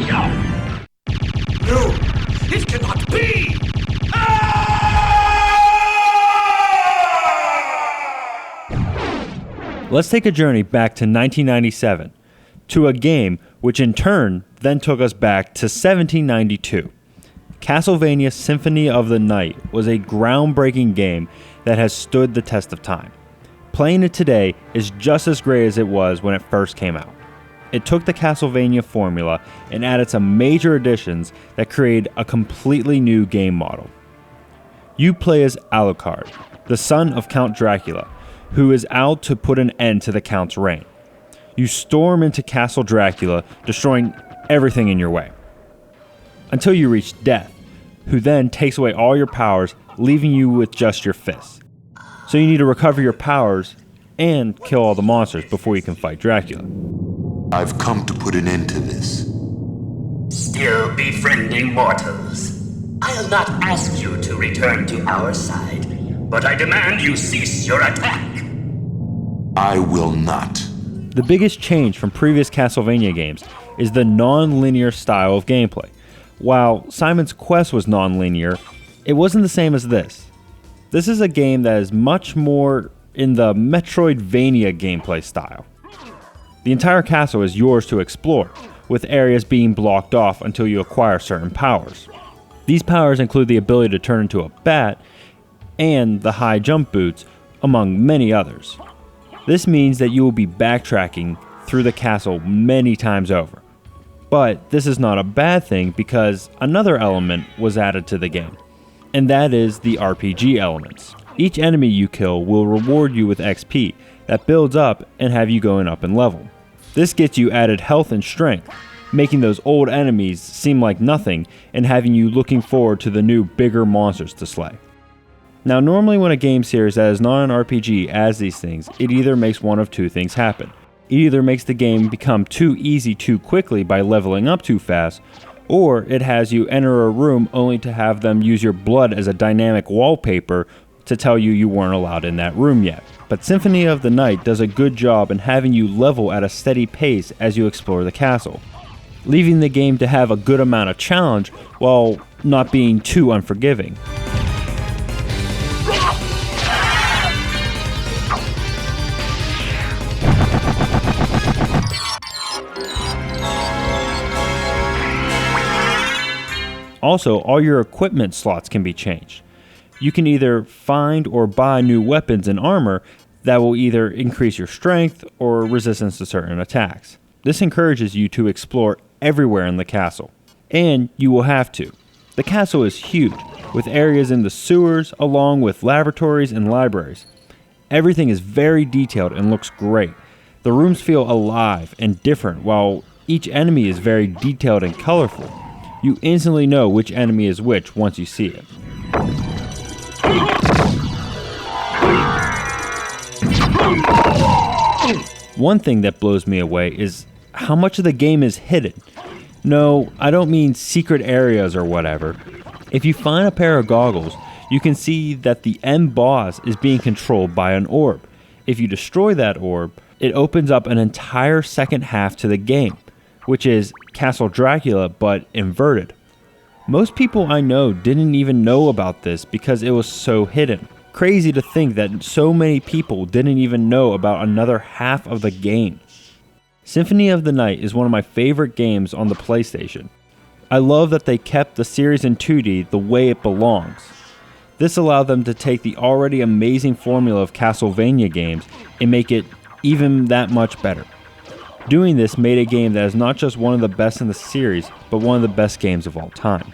No! It cannot be! Let's take a journey back to 1997, to a game which in turn then took us back to 1792. Castlevania Symphony of the Night was a groundbreaking game that has stood the test of time. Playing it today is just as great as it was when it first came out. It took the Castlevania formula and added some major additions that created a completely new game model. You play as Alucard, the son of Count Dracula, who is out to put an end to the Count's reign. You storm into Castle Dracula, destroying everything in your way, until you reach Death, who then takes away all your powers, leaving you with just your fists. So you need to recover your powers and kill all the monsters before you can fight Dracula. I've come to put an end to this. Still befriending mortals. I'll not ask you to return to our side, but I demand you cease your attack. I will not. The biggest change from previous Castlevania games is the non-linear style of gameplay. While Simon's Quest was non-linear, it wasn't the same as this. This is a game that is much more in the Metroidvania gameplay style. The entire castle is yours to explore, with areas being blocked off until you acquire certain powers. These powers include the ability to turn into a bat and the high jump boots, among many others. This means that you will be backtracking through the castle many times over. But this is not a bad thing because another element was added to the game, and that is the RPG elements. Each enemy you kill will reward you with XP that builds up and have you going up in level. This gets you added health and strength, making those old enemies seem like nothing and having you looking forward to the new, bigger monsters to slay. Now, normally when a game series that is not an RPG adds these things, it either makes one of two things happen. It either makes the game become too easy too quickly by leveling up too fast, or it has you enter a room only to have them use your blood as a dynamic wallpaper to tell you weren't allowed in that room yet. But Symphony of the Night does a good job in having you level at a steady pace as you explore the castle, leaving the game to have a good amount of challenge while not being too unforgiving. Also, all your equipment slots can be changed. You can either find or buy new weapons and armor that will either increase your strength or resistance to certain attacks. This encourages you to explore everywhere in the castle, and you will have to. The castle is huge, with areas in the sewers along with laboratories and libraries. Everything is very detailed and looks great. The rooms feel alive and different, while each enemy is very detailed and colorful. You instantly know which enemy is which once you see it. One thing that blows me away is how much of the game is hidden. No, I don't mean secret areas or whatever. If you find a pair of goggles, you can see that the end boss is being controlled by an orb. If you destroy that orb, it opens up an entire second half to the game, which is Castle Dracula but inverted. Most people I know didn't even know about this because it was so hidden. Crazy to think that so many people didn't even know about another half of the game. Symphony of the Night is one of my favorite games on the PlayStation. I love that they kept the series in 2D the way it belongs. This allowed them to take the already amazing formula of Castlevania games and make it even that much better. Doing this made a game that is not just one of the best in the series, but one of the best games of all time.